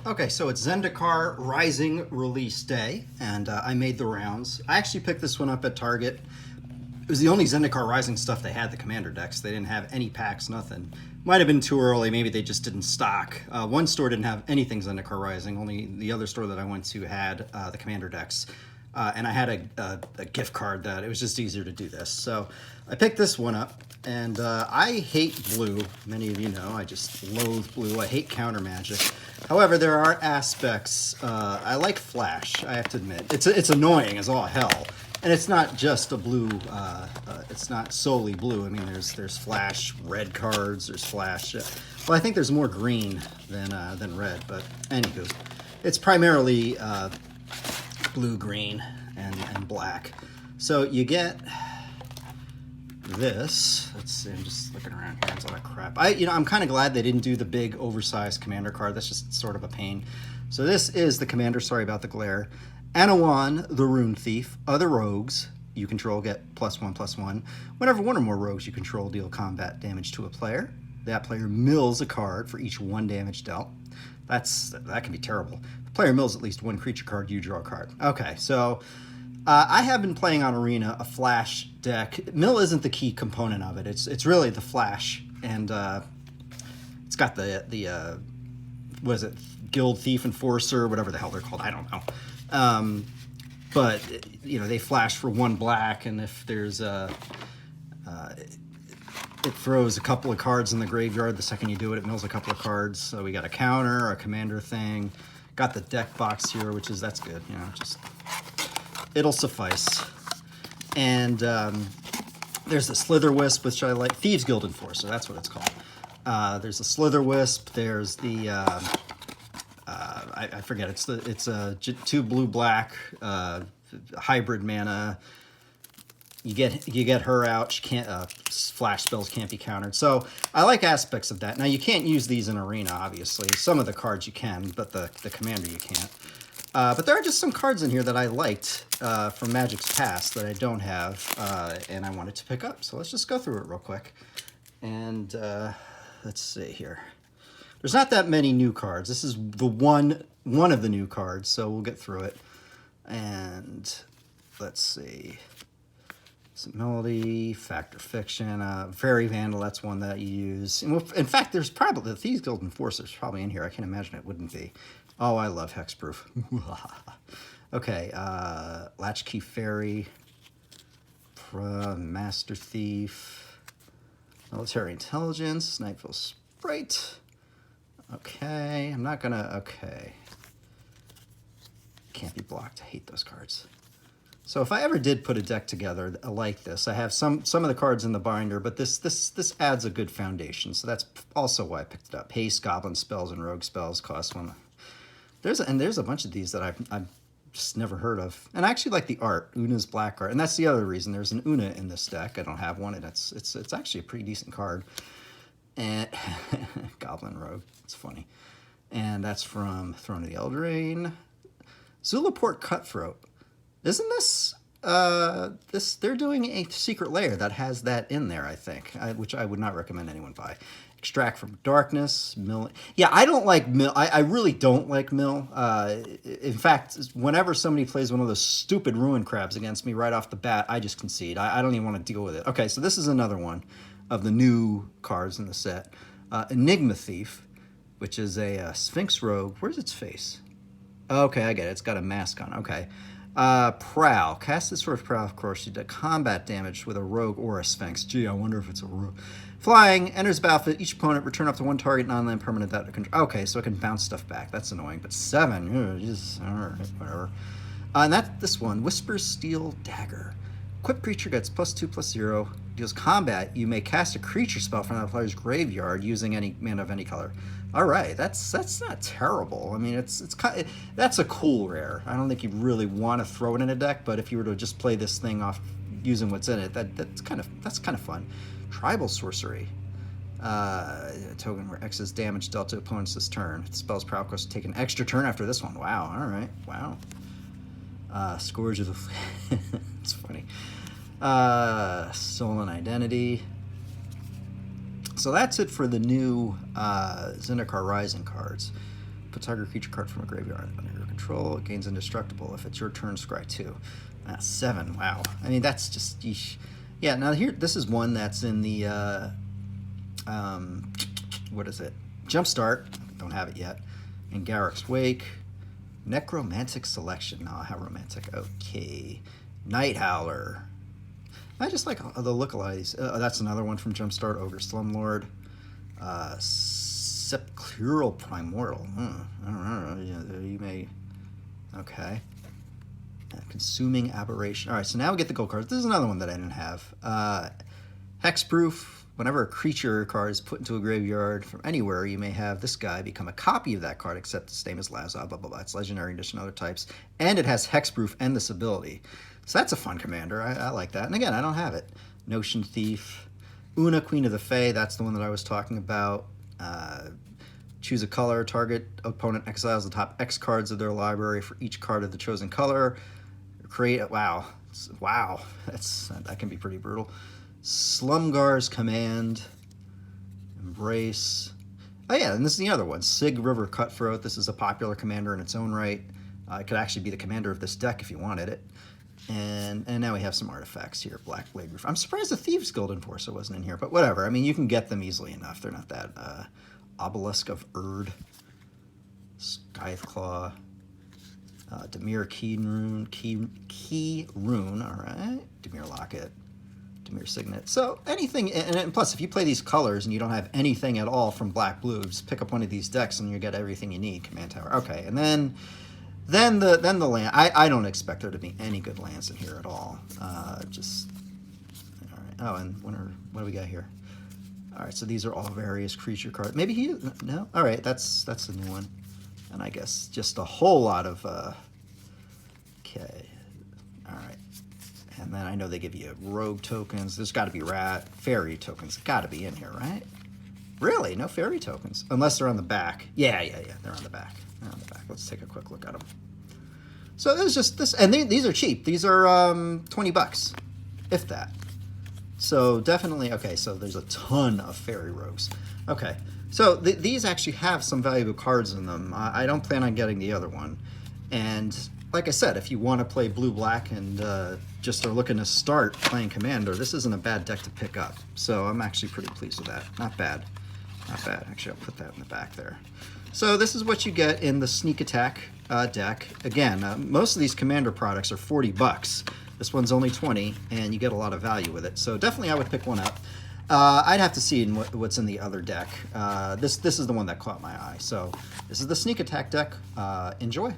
Okay, so it's Zendikar Rising release day, and I made the rounds. I actually picked this one up at Target. It was the only Zendikar Rising stuff they had, the commander decks. They didn't have any packs, nothing. Might have been too early, maybe they just didn't stock. One store didn't have anything Zendikar Rising, only the other store that I went to had the commander decks. And I had a gift card that it was just easier to do this. So I picked this one up, and I hate blue. Many of you know I just loathe blue. I hate counter magic. However, there are aspects. I like flash, I have to admit. It's annoying as all hell. And it's not just a blue, it's not solely blue. I mean, there's flash red cards, there's flash. Well, I think there's more green than red, but anywho, it's primarily blue, green, and black. So you get this. Let's see, I'm just looking around here. It's a lot of crap. I'm kind of glad they didn't do the big oversized commander card. That's just sort of a pain. So this is the commander. Sorry about the glare. Anawan, the Rune Thief. Other rogues you control get +1/+1. Whenever one or more rogues you control deal combat damage to a player, that player mills a card for each 1 damage dealt. That can be terrible. If the player mills at least 1 creature card, you draw a card. Okay, so I have been playing on Arena a flash deck. Mill isn't the key component of it. It's really the flash, and it's got the what is it? Guild Thief Enforcer, whatever the hell they're called. I don't know. But they flash for 1 black, and if there's it throws a couple of cards in the graveyard. The second you do it, it mills a couple of cards. So we got a counter, a commander thing. Got the deck box here, that's good. Just it'll suffice. And there's the Slither Wisp, which I like. Thieves Guild Enforcer, that's what it's called. There's the Slither Wisp. There's the I forget. It's a 2 blue black hybrid mana. You get her out. She can't flash spells can't be countered. So I like aspects of that. Now you can't use these in Arena, obviously. Some of the cards you can, but the commander you can't. But there are just some cards in here that I liked from Magic's past that I don't have, and I wanted to pick up. So let's just go through it real quick. And let's see here. There's not that many new cards. This is the one of the new cards, so we'll get through it. And let's see. Some Melody, Fact or Fiction, Fairy Vandal, that's one that you use. In fact, there's probably, the Thieves Guild Enforcer's probably in here. I can't imagine it wouldn't be. Oh, I love Hexproof. Okay, Latchkey Fairy, Master Thief, Military Intelligence, Nightfall Sprite. Okay, I'm not gonna, okay. Can't be blocked, I hate those cards. So if I ever did put a deck together like this, I have some of the cards in the binder, but this adds a good foundation. So that's also why I picked it up. Haste, Goblin Spells, and Rogue Spells cost 1. There's a bunch of these that I've just never heard of. And I actually like the art, Una's black art. And that's the other reason. There's an Una in this deck. I don't have one, and it's actually a pretty decent card. And Goblin Rogue, it's funny. And that's from Throne of the Eldraine. Zulaport Cutthroat. Isn't this, they're doing a secret layer that has that in there, I think, which I would not recommend anyone buy. Extract from Darkness, Mill. Yeah, I don't like Mill. I really don't like Mill. In fact, whenever somebody plays one of those stupid Ruin Crabs against me right off the bat, I just concede. I don't even want to deal with it. Okay, so this is another one of the new cards in the set. Enigma Thief, which is a Sphinx Rogue. Where's its face? Okay, I get it. It's got a mask on. Okay. Prowl. Cast this sort of prowl, of course. You do combat damage with a rogue or a sphinx. Gee, I wonder if it's a rogue. Flying. Enters battlefield. Each opponent return up to 1 target non-land permanent that control. Okay, so it can bounce stuff back. That's annoying. But 7. Just, all right, whatever. And this one. Whisper's Steel Dagger. Equipped creature gets +2/+0. Deals combat. You may cast a creature spell from that player's graveyard using any mana of any color. All right, that's not terrible. I mean, that's a cool rare. I don't think you really want to throw it in a deck, but if you were to just play this thing off using what's in it, that's kind of fun. Tribal Sorcery. A token where X is damage dealt to opponents this turn. If the spell's power cost, take an extra turn after this one. Wow. All right. Wow. Scourge of the it's funny. Stolen Identity. So that's it for the new Zendikar Rising cards. Put target creature card from a graveyard under your control. It gains indestructible. If it's your turn, scry 2. 7. Wow. I mean, that's just... Yeesh. Yeah, now here, this is one that's in the... what is it? Jumpstart. Don't have it yet. And Garrick's Wake. Necromantic Selection. Oh, how romantic. Okay. Night Howler. I just like the look of these. That's another one from Jumpstart. Ogre Slumlord. Sepulchral Primordial. I don't know. You may... Okay. Consuming Aberration. All right, so now we get the gold cards. This is another one that I didn't have. Hexproof. Whenever a creature card is put into a graveyard from anywhere, you may have this guy become a copy of that card, except the same as Lazar, blah, blah, blah. It's legendary, addition, other types. And it has hexproof and this ability. So that's a fun commander. I like that. And again, I don't have it. Notion Thief. Una, Queen of the Fae. That's the one that I was talking about. Choose a color. Target opponent exiles the top X cards of their library for each card of the chosen color. Create a... Wow. Wow. That can be pretty brutal. Slumgar's Command. Embrace. Oh yeah, and this is the other one. Sig River Cutthroat. This is a popular commander in its own right. It could actually be the commander of this deck if you wanted it. And now we have some artifacts here. Black Blade Roof. I'm surprised the Thieves Guild Enforcer wasn't in here, but whatever. I mean, you can get them easily enough. They're not that... Obelisk of Erd. Scythe Claw. Dimir Key Rune. All right. Dimir Locket. Dimir Signet. So anything, and plus if you play these colors and you don't have anything at all from black blue, just pick up one of these decks and you get everything you need. Command Tower. Okay, and then the land. I don't expect there to be any good lands in here at all. Just all right. Oh, and what do we got here? All right, so these are all various creature cards. Maybe he no. All right, that's a new one, and I guess just a whole lot of. Okay, all right. And then I know they give you rogue tokens. There's got to be fairy tokens. Got to be in here, right? Really? No fairy tokens? Unless they're on the back. Yeah. They're on the back. They're on the back. Let's take a quick look at them. So there's just this, and these are cheap. These are $20, if that. So definitely, okay, so there's a ton of fairy rogues. Okay, so these actually have some valuable cards in them. I don't plan on getting the other one. And like I said, if you want to play blue-black and just are looking to start playing Commander, this isn't a bad deck to pick up. So I'm actually pretty pleased with that. Not bad. Not bad. Actually, I'll put that in the back there. So this is what you get in the Sneak Attack deck. Again, most of these Commander products are $40. This one's only 20, and you get a lot of value with it. So definitely I would pick one up. I'd have to see what's in the other deck. This is the one that caught my eye. So this is the Sneak Attack deck. Enjoy.